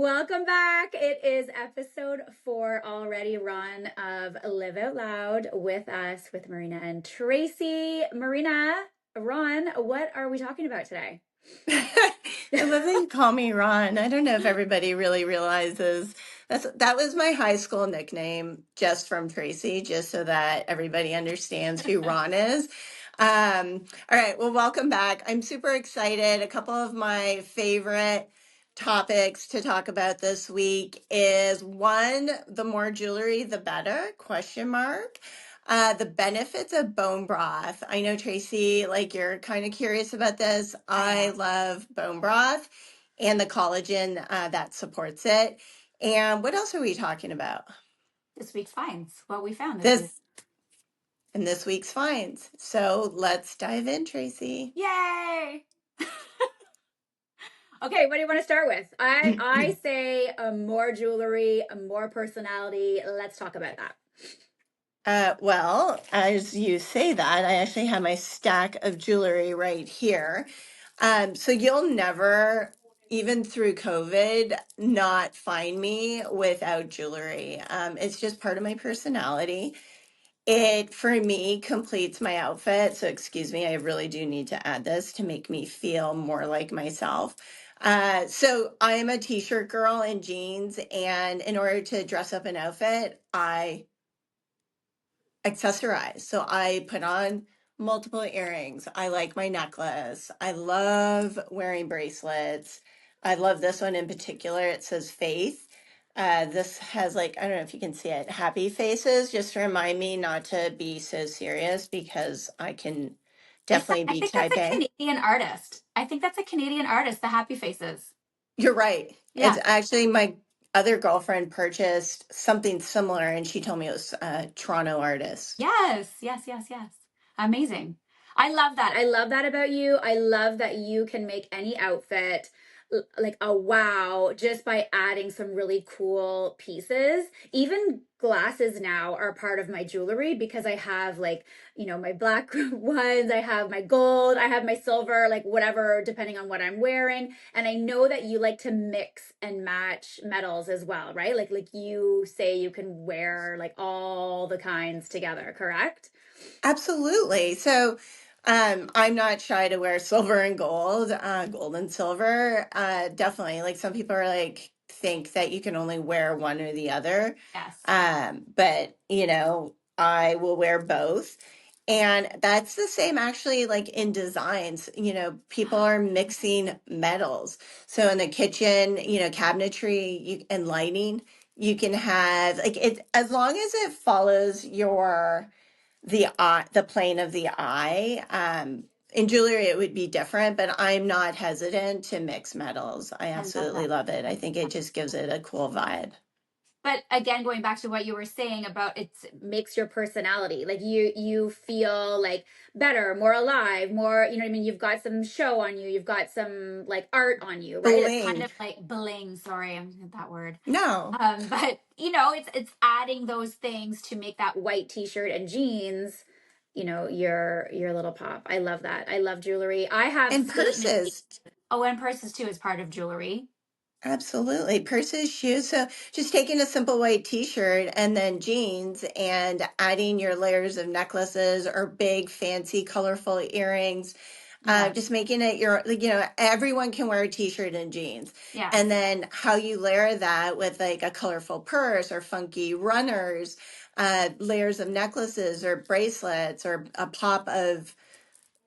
Welcome back. It is episode 4 already run of Live Out Loud with us, with Marina and Tracy. Marina, Ron, what are we talking about today? I love that you call me Ron. I don't know if everybody really realizes that was my high school nickname, just from Tracy, just so that everybody understands who Ron is. All right, well, welcome back. I'm super excited. A couple of my favorite topics to talk about this week is one, the more jewelry, the better, question mark. The benefits of bone broth. I know, Tracy, like you're kind of curious about this. I love bone broth and the collagen that supports it. And what else are we talking about? This week's finds, what we found this week. This and this week's finds. So let's dive in, Tracy. Yay! Okay, what do you want to start with? I say more jewelry, more personality. Let's talk about that. Well, as you say that, I actually have my stack of jewelry right here. So you'll never, even through COVID, not find me without jewelry. It's just part of my personality. It, for me, completes my outfit. So, excuse me, I really do need to add this to make me feel more like myself. So I am a t-shirt girl and jeans, and in order to dress up an outfit, I accessorize. So I put on multiple earrings. I like my necklace. I love wearing bracelets. I love this one in particular. It says faith. This has, like, I don't know if you can see it, happy faces, just to remind me not to be so serious because I can definitely I be think that's type a A. Canadian artist. I think that's a Canadian artist, the Happy Faces. You're right. It's Yeah. actually my other girlfriend purchased something similar and she told me it was a Toronto artist. Yes. Amazing. I love that. I love that about you. I love that you can make any outfit like a wow just by adding some really cool pieces. Even glasses now are part of my jewelry because I have, like, my black ones, I have my gold, I have my silver, like whatever, depending on what I'm wearing. And I know that you like to mix and match metals as well, right? Like you say you can wear like all the kinds together, correct? Absolutely. So, I'm not shy to wear silver and gold, gold and silver. Definitely. Like some people are like think that you can only wear one or the other. Yes. But I will wear both. And that's the same actually like in designs, people are mixing metals. So in the kitchen, cabinetry and lighting, you can have like it as long as it follows the eye, the plane of the eye. In jewelry, it would be different, but I'm not hesitant to mix metals. I I love absolutely that. love it. I think it just gives it a cool vibe. But again, going back to what you were saying about it makes your personality, like you feel like better, more alive, more, you know what I mean? You've got some show on you, you've got some like art on you, right? It's kind Bling. of like bling, sorry, I'm that word. No. But it's adding those things to make that white t-shirt and jeans, your little pop. I love that. I love jewelry. I have And statement purses. pieces. Oh, and purses too is part of jewelry. Absolutely. Purses, shoes. So just taking a simple white t-shirt and then jeans and adding your layers of necklaces or big, fancy, colorful earrings. Yes. Just making it everyone can wear a t-shirt and jeans. Yes. And then how you layer that with like a colorful purse or funky runners, layers of necklaces or bracelets or a pop of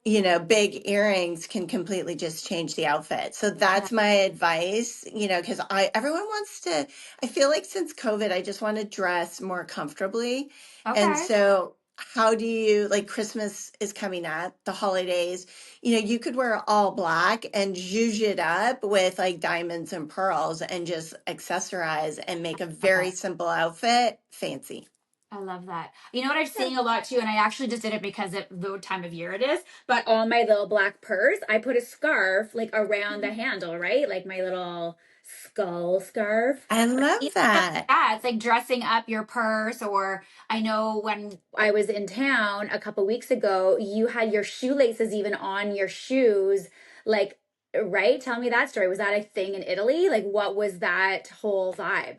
big earrings can completely just change the outfit. So Yeah. that's my advice, because everyone wants to, I feel like since COVID, I just want to dress more comfortably. And Okay. so how do you, like, Christmas is coming up, the holidays, you could wear all black and zhuzh it up with like diamonds and pearls and just accessorize and make a Love very that. simple outfit fancy. I love that. You know what I'm seeing a lot too, and I actually just did it because of the time of year it is. But on my little black purse, I put a scarf like around the handle, right? Like my little skull scarf. I But love that. yeah, it's like dressing up your purse. Or I know when I was in town a couple weeks ago, you had your shoelaces even on your shoes, like right? Tell me that story. Was that a thing in Italy? Like, what was that whole vibe?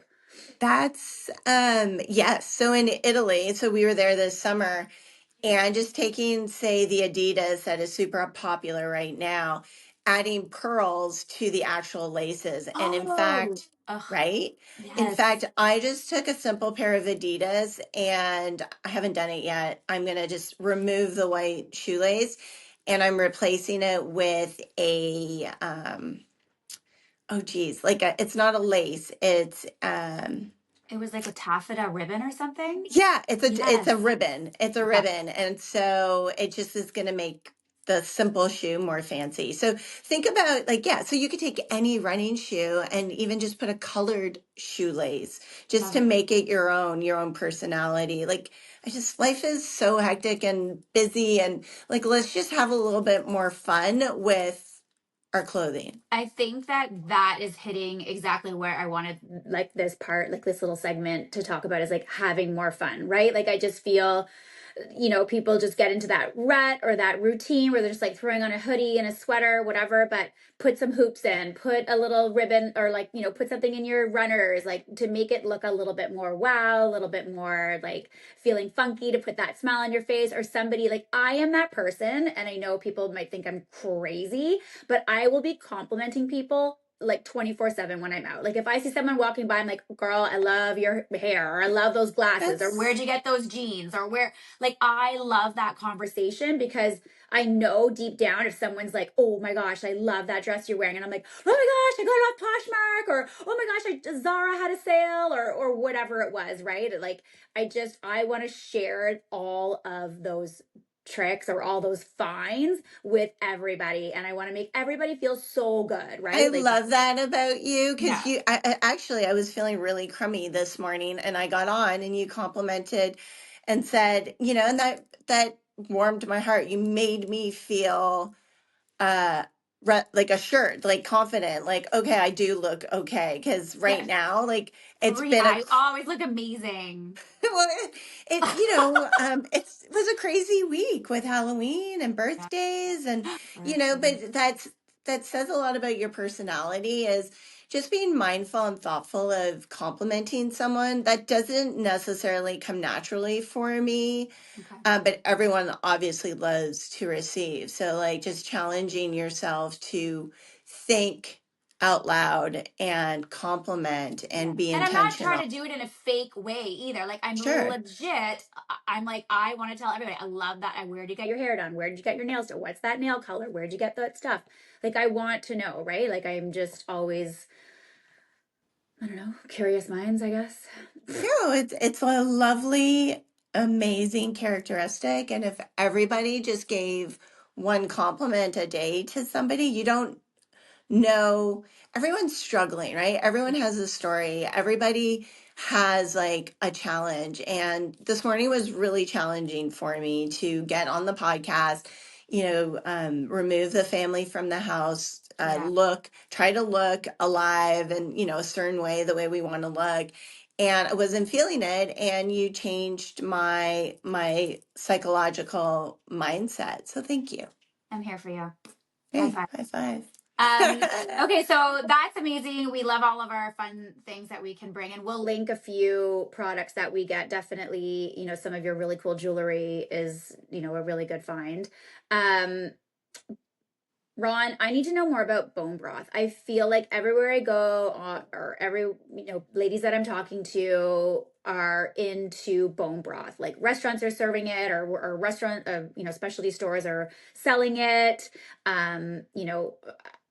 That's yes. So in Italy, so we were there this summer, and just taking, say, the Adidas that is super popular right now, adding pearls to the actual laces. And in Oh, fact, ugh, right? In yes. fact, I just took a simple pair of Adidas, and I haven't done it yet. I'm going to just remove the white shoelace, and I'm replacing it with a, oh geez, like it's not a lace. It was like a taffeta ribbon or something. Yeah, it's Yes. a ribbon. It's a Okay. ribbon. And so it just is going to make the simple shoe more fancy. So think about like, yeah, so you could take any running shoe and even just put a colored shoelace just Love to it. make it your own personality. Like I just life is so hectic and busy and like let's just have a little bit more fun with our clothing. I think that that is hitting exactly where I wanted, like this part, like this little segment to talk about is like having more fun, right? Like I just feel, people just get into that rut or that routine where they're just like throwing on a hoodie and a sweater, whatever, but put some hoops in, put a little ribbon or like, put something in your runners, like to make it look a little bit more wow, a little bit more like feeling funky, to put that smile on your face. Or somebody like, I am that person. And I know people might think I'm crazy, but I will be complimenting people like 24/7 when I'm out. Like if I see someone walking by, I'm like, girl, I love your hair, or I love those glasses, or That's where'd you get those jeans, or where, like, I love that conversation because I know deep down if someone's like, oh my gosh, I love that dress you're wearing. And I'm like, oh my gosh, I got it off Poshmark, or oh my gosh, Zara had a sale, or whatever it was, right? Like, I want to share all of those tricks or all those finds with everybody. And I want to make everybody feel so good, I right? Like, love that about you because yeah. actually I was feeling really crummy this morning and I got on and you complimented and said, and that warmed my heart. You made me feel uh like assured, like confident, like okay, I do look okay because right Yes. now like it's Breathe. been a I always look amazing. well, it was a crazy week with Halloween and Yeah. birthdays, and Birthday. but that says a lot about your personality is just being mindful and thoughtful of complimenting someone. That doesn't necessarily come naturally for me, Okay. but everyone obviously loves to receive. So, like, just challenging yourself to think out loud and compliment Yeah. and be And I'm not trying intentional. to do it in a fake way either. Like I'm Sure. legit. I'm like, I want to tell everybody, I love that. Where did you get your hair done? Where did you get your nails done? What's that nail color? Where did you get that stuff? Like I want to know, right? Like I'm just always, I don't know, curious minds, I guess. No, it's a lovely, amazing characteristic. And if everybody just gave one compliment a day to somebody, you don't know everyone's struggling, right? Everyone has a story. Everybody has like a challenge. And this morning was really challenging for me to get on the podcast, remove the family from the house, Yeah. try to look alive and, a certain way, the way we want to look. And I wasn't feeling it. And you changed my psychological mindset. So thank you. I'm here for you. High Hey, five. high five. Um, okay, so that's amazing. We love all of our fun things that we can bring, and we'll link a few products that we get. Definitely, some of your really cool jewelry is, a really good find. Um, Ron, I need to know more about bone broth. I feel like everywhere I go, or every, ladies that I'm talking to are into bone broth. Like restaurants are serving it, or restaurant, specialty stores are selling it.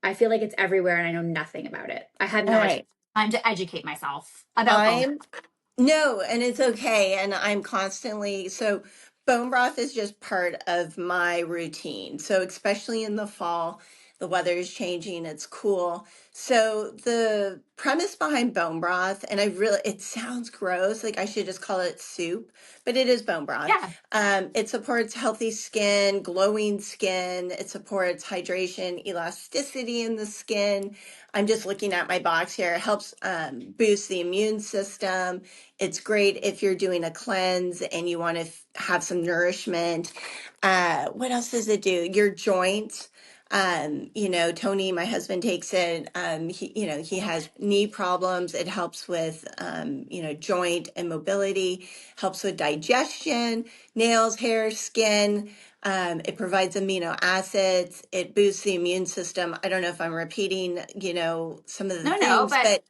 I feel like it's everywhere and I know nothing about it. I had All not right. time to educate myself about bone I'm No, and it's okay. And I'm constantly, so bone broth is just part of my routine. So, especially in the fall, the weather is changing, it's cool. So, the premise behind bone broth, and it sounds gross, like I should just call it soup, but it is bone broth. broth. Yeah, It supports healthy skin, glowing skin, it supports hydration, elasticity in the skin. I'm just looking at my box here. It helps boost the immune system. It's great if you're doing a cleanse and you want to have some nourishment. What else does it do? Your joints. Tony, my husband, takes it. He has knee problems. It helps with, joint and mobility, helps with digestion, nails, hair, skin. It provides amino acids. It boosts the immune system. I don't know if I'm repeating, some of the No, things, but but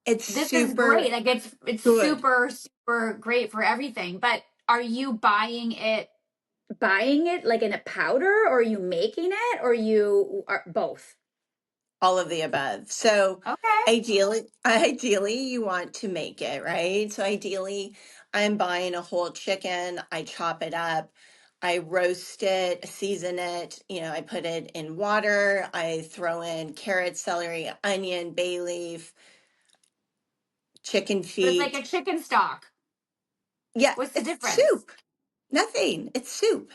it's this is great. super Like it's good. super great for everything. But are you buying it like in a powder, or are you making it, or you are both? All of the above. So Okay. ideally you want to make it, right? So ideally I'm buying a whole chicken, I chop it up, I roast it, season it, I put it in water, I throw in carrot, celery, onion, bay leaf, chicken But it's like feet. a chicken stock. Yeah, What's the it's difference? soup. Nothing. It's soup.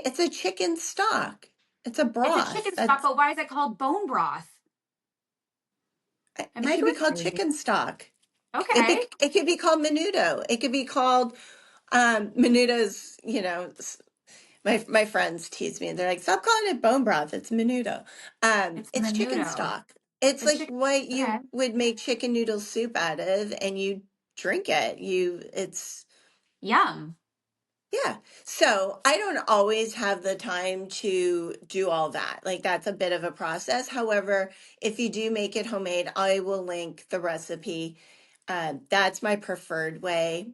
It's a chicken stock. It's a It's a broth. chicken stock, but why is it called bone broth? Am It I should be going called crazy? chicken stock. Okay. It could be called menudo. It could be called menudo's. My friends tease me and they're like, "Stop calling it bone broth. It's menudo. It's It's chicken menudo. stock. It's It's like chicken. what Okay. you would make chicken noodle soup out of, and you drink it. It's Yum. yeah. So I don't always have the time to do all that. Like that's a bit of a process. However, if you do make it homemade, I will link the recipe. That's my preferred way.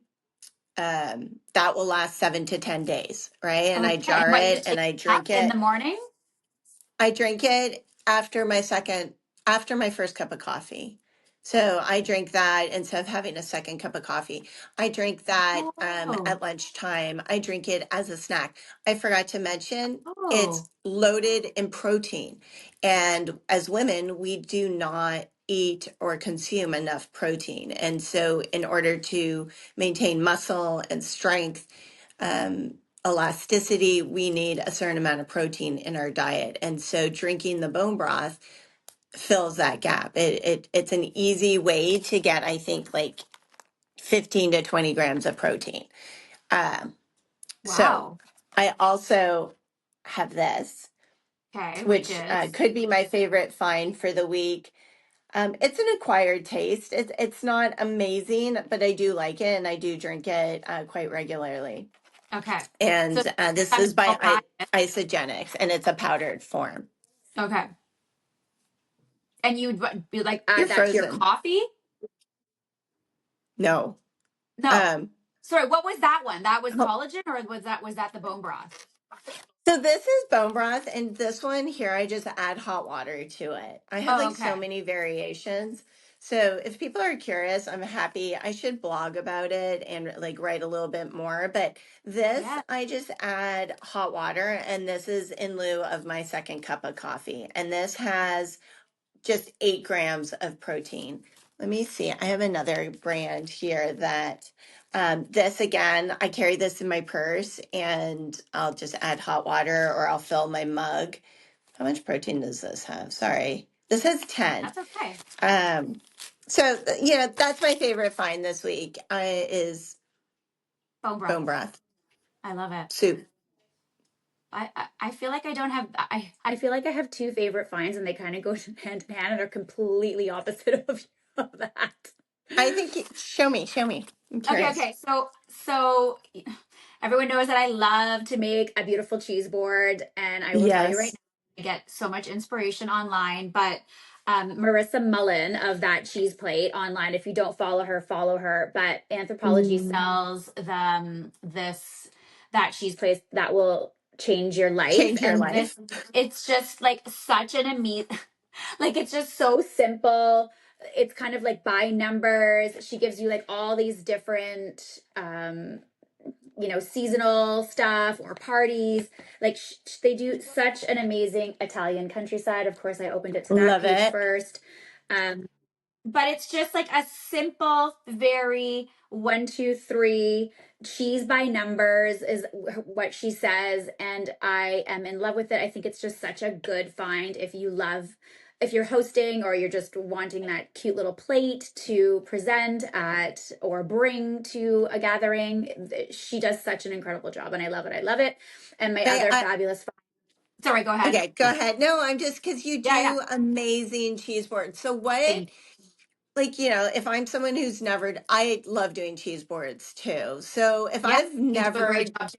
That will last 7 to 10 days, right? And I Okay. And jar what, you it take and I it up drink in the it. morning? I drink it after my first cup of coffee. So I drink that instead of having a second cup of coffee. I drink that Oh. at lunchtime. I drink it as a snack. I forgot to mention it's Oh. loaded in protein. And as women, we do not eat or consume enough protein. And so, in order to maintain muscle and strength, um, elasticity, we need a certain amount of protein in our diet. And so drinking the bone broth fills that gap. It's an easy way to get, I think, like 15 to 20 grams of protein. Um, so Wow. I also have this, Okay. Which which is? could be my favorite find for the week. It's an acquired taste. It's not amazing, but I do like it and I do drink it quite regularly. Okay. So And this sometimes is by I'll buy it. Isogenics, and it's a powdered form. Okay. And you would be like You're add that to your frozen. coffee? No. No. Um, Sorry, what was that one? That was oh, collagen, or was that the bone broth? so this is bone broth, and this one here, I just add hot water to it. I have Oh, like okay. so many variations. So if people are curious, I'm happy. I should blog about it and like write a little bit more. But this, Yeah. I just add hot water, and this is in lieu of my second cup of coffee. And this has just 8 grams of protein. Let me see. I have another brand here that this again, I carry this in my purse and I'll just add hot water or I'll fill my mug. How much protein does this have? Sorry. This has 10. That's okay. Um, so, that's my favorite find this week is Bone bone broth. broth I love it. soup. I feel like I don't have I feel like I have two favorite finds, and they kind of go hand in hand and are completely opposite of that. I think, show me. I'm Okay, curious. okay. So everyone knows that I love to make a beautiful cheese board, and I will tell you right Yes. now, I get so much inspiration online. But Marissa Mullen of That Cheese Plate online. If you don't follow her, follow her. But Anthropology Mm. sells this that cheese plate that will change your life, Change your and this life. it's just like such an amazing, like it's just so simple. It's kind of like by numbers. She gives you like all these different seasonal stuff or parties. Like they do such an amazing Italian countryside. Of course, I opened it to that Love page it. first. um but it's just like a simple, very 1, 2, 3 cheese by numbers is what she says, and I am in love with it. I think it's just such a good find if you're hosting or you're just wanting that cute little plate to present at or bring to a gathering. She does such an incredible job, and I love it. I love it. And my May other I fabulous Sorry, go ahead. Okay, go ahead. No, I'm just because you Yeah, yeah. do amazing cheese boards. So what, Thank like, if I'm someone who's never, I love doing cheese boards too. So if Yeah, I've you do a never, great job too.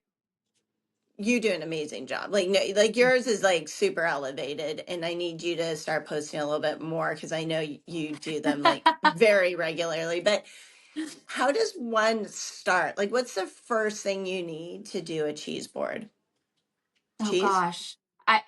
you do an amazing job. Like, no, like yours is like super elevated, and I need you to start posting a little bit more because I know you do them like very regularly. But how does one start? Like, what's the first thing you need to do a cheese board? Oh Cheese? gosh.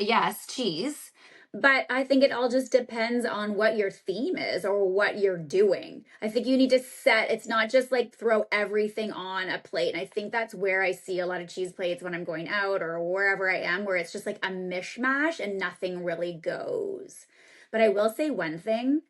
Yes, cheese. But I think it all just depends on what your theme is or what you're doing. I think you need to set, it's not just like throw everything on a plate. And I think that's where I see a lot of cheese plates when I'm going out or wherever I am, where it's just like a mishmash and nothing really goes. But I will say one thing,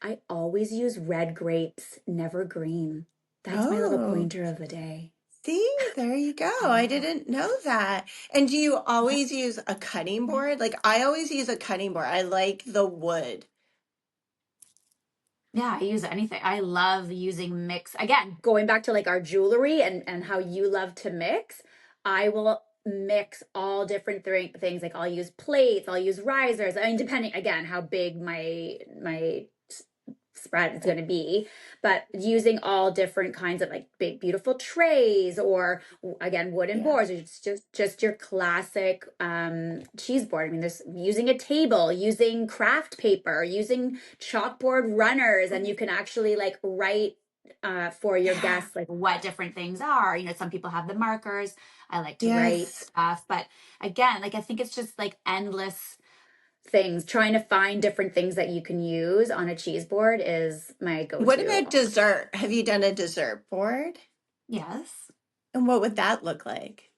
I always use red grapes, never green. That's my little Oh. pointer of the day. See, there you go. I I know. didn't know that. And do you Yeah. always use a cutting board? Like I always use a cutting board. I like the wood. Yeah, I use anything. I love using mix. Again, going back to like our jewelry and how you love to mix, I will mix all different things. Like I'll use plates, I'll use risers. I mean, depending again how big my spread is going to be, but using all different kinds of like big beautiful trays or again wooden Yeah. boards, or just your classic cheese board. I mean, there's using a table, using craft paper, using chalkboard runners, and you can actually like write for your Yeah. guests like what different things are. Some people have the markers. I like to write Yes. stuff, but again, like I think it's just like endless things. Trying to find different things that you can use on a cheese board is my What go-to. about dessert? Have you done a dessert board? Yes. And what would that look like?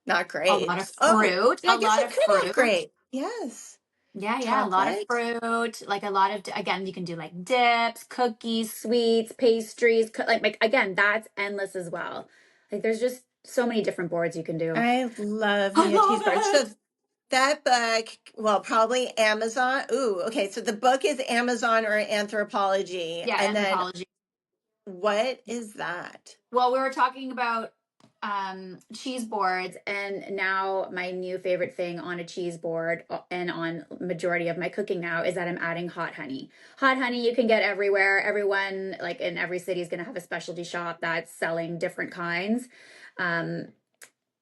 Not A lot of grapes. Oh, fruit, yeah, I a guess lot it of could have fruit. grape. Yes. Yeah, a lot of Chocolate. fruit, like a lot of, again, you can do like dips, cookies, sweets, pastries, like again, that's endless as well. Like there's just so many different boards you can do. I love I me a cheese love board. So it. that book, well, probably Amazon. Ooh, okay. So the book is Amazon or Anthropology. Yeah, And then anthropology. what is that? Well, we were talking about cheese boards, and now my new favorite thing on a cheese board and on majority of my cooking now is that I'm adding hot honey. Hot honey you can get everywhere. Everyone, like in every city, is going to have a specialty shop that's selling different kinds. Um,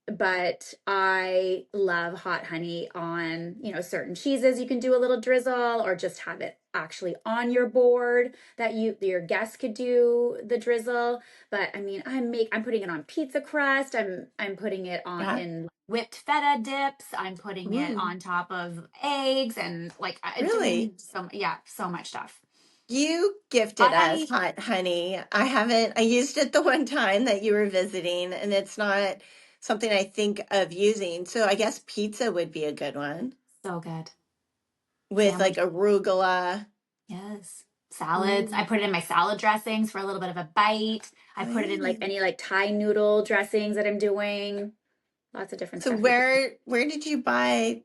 but I love hot honey on, certain cheeses. You can do a little drizzle or just have it actually on your board that your guests could do the drizzle. But I mean, I'm putting it on pizza crust. I'm putting it on Yeah. in whipped feta dips. I'm putting it Ooh, on top of eggs and like really? doing so much stuff. You gifted Hot us honey. hot honey. I haven't, I used it the one time that you were visiting, and it's not something I think of using. So I guess pizza would be a good one So good. with like Sandwich. arugula. Yes. Salads. I Ooh. put it in my salad dressings for a little bit of a bite. I put it in like Oh. any like Thai noodle dressings that I'm doing. Lots of different So stuff you can. where did you buy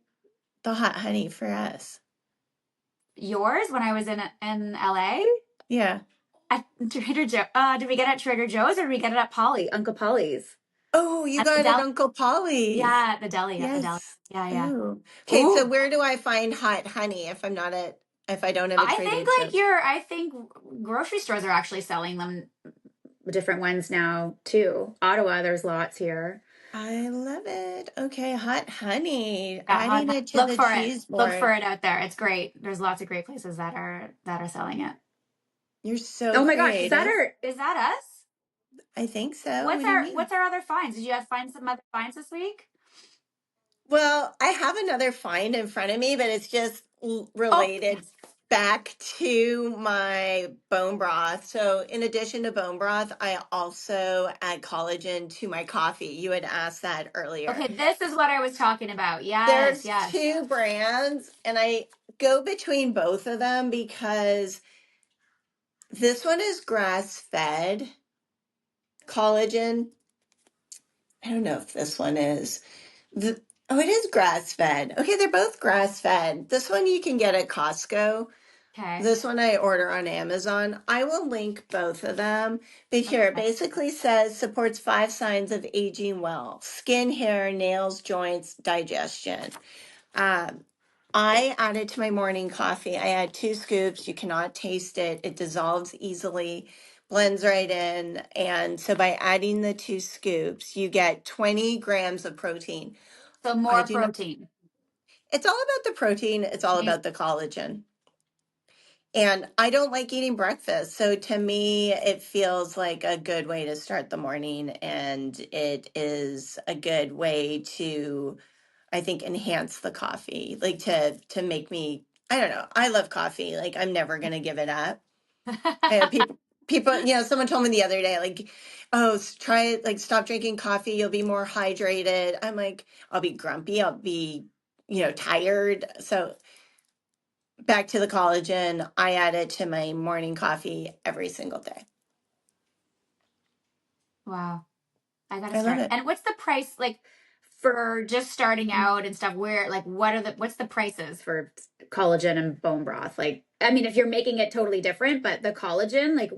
the hot honey for us? Yours when I was in LA Yeah. at Trader Joe. Did we get it at Trader Joe's or did we get it at Uncle Polly's? Oh, you At the got it, deli. Uncle Polly's. Yeah, at the deli. Yes. Yeah, yeah. Oh. Okay, so Ooh. where do I find hot honey if I don't have a Trader Joe's? I think grocery stores are actually selling them different ones now too. Ottawa, there's lots here. I love it. Okay, hot honey. Yeah, Adding it to look the for it. cheese Look for board. it out there. It's great. There's lots of great places that are selling it. You're so Oh my gosh, is that creative. us? I think so. What What's do you our mean? what's our other finds? Did you guys find some other finds this week? Well, I have another find in front of me, but it's just Oh, related yes. back to my bone broth. So, in addition to bone broth, I also add collagen to my coffee. You had asked that earlier. Okay, this is what I was talking about. Yes, There's yes. two brands, and I go between both of them because this one is grass fed collagen. I don't know if this one is. Oh, it is grass fed. Okay, they're both grass fed. This one you can get at Costco. Okay. This one I order on Amazon. I will link both of them. But here it Okay. basically says supports 5 signs of aging well: skin, hair, nails, joints, digestion. Um, I added to my morning coffee. I add 2 scoops. You cannot taste it. It dissolves easily, blends right in. And so by adding the 2 scoops, you get 20 grams of protein. So I more do know protein. it's all about the protein, it's all Amazing. about the collagen. And I don't like eating breakfast. So to me, it feels like a good way to start the morning. And it is a good way to, I think, enhance the coffee, like to make me, I don't know. I love coffee. Like I'm never gonna give it up. People, someone told me the other day, like, oh, try it, like stop drinking coffee, you'll be more hydrated. I'm like, I'll be grumpy, I'll be, tired. So back to the collagen, I add it to my morning coffee every single day. Wow. I gotta I love start. it. And what's the price like for just starting out and stuff? Where like what's the prices for collagen and bone broth? Like, I mean, if you're making it totally different, but the collagen, like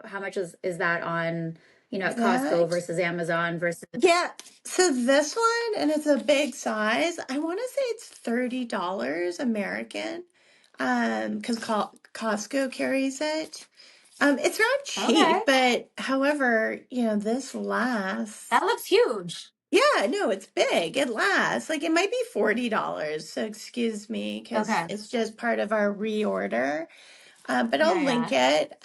how much is that on, at Costco That, versus Amazon versus yeah. So this one, and it's a big size. I want to say it's $30 American, because Costco carries it. It's not okay. cheap, but however, this That lasts. looks huge. Yeah, no, it's big. It lasts. Like it might be $40. So excuse me, because Okay. it's just part of our reorder. But Yeah, I'll yeah. link it.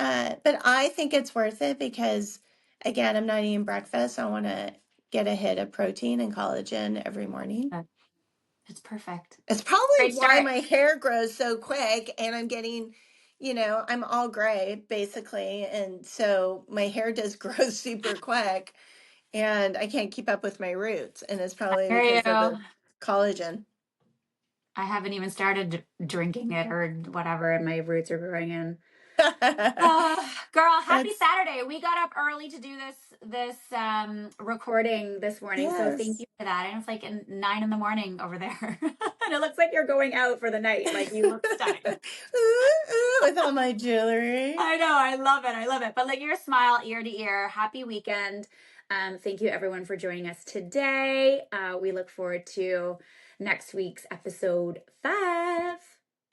But I think it's worth it because, again, I'm not eating breakfast. I want to get a hit of protein and collagen every morning. It's perfect. It's probably Great why start. my hair grows so quick and I'm getting, I'm all gray basically. And so my hair does grow super quick and I can't keep up with my roots. And it's probably There you because of go. the collagen. I haven't even started drinking it or whatever, and my roots are growing in. Girl, happy That's, Saturday. We got up early to do this recording this morning. So thank yes. you for that. And it's like 9 in the morning over there. And it looks like you're going out for the night. Like you look stunning. Ooh, ooh, with all my jewelry. I know, I love it. I love it. But like your smile ear to ear. Happy weekend. Thank you everyone for joining us today. We look forward to next week's episode 5.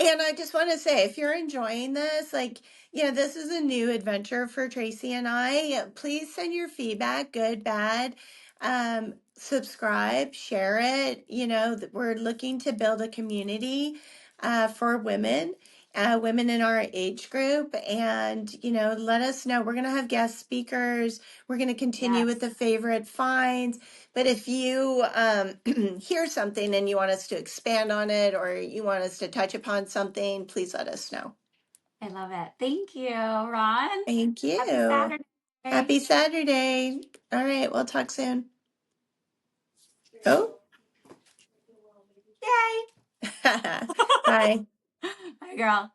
And I just want to say, if you're enjoying this, like, this is a new adventure for Tracy and I. Please send your feedback, good, bad. Subscribe, share it. We're looking to build a community for women in our age group. And, let us know. We're going to have guest speakers. We're going to continue with Yes, the favorite finds. But if you hear something and you want us to expand on it or you want us to touch upon something, please let us know. I love it. Thank you, Ron. Thank Happy you. Saturday. Happy Saturday. All right, we'll talk soon. Oh, Yay. bye. Bye, girl.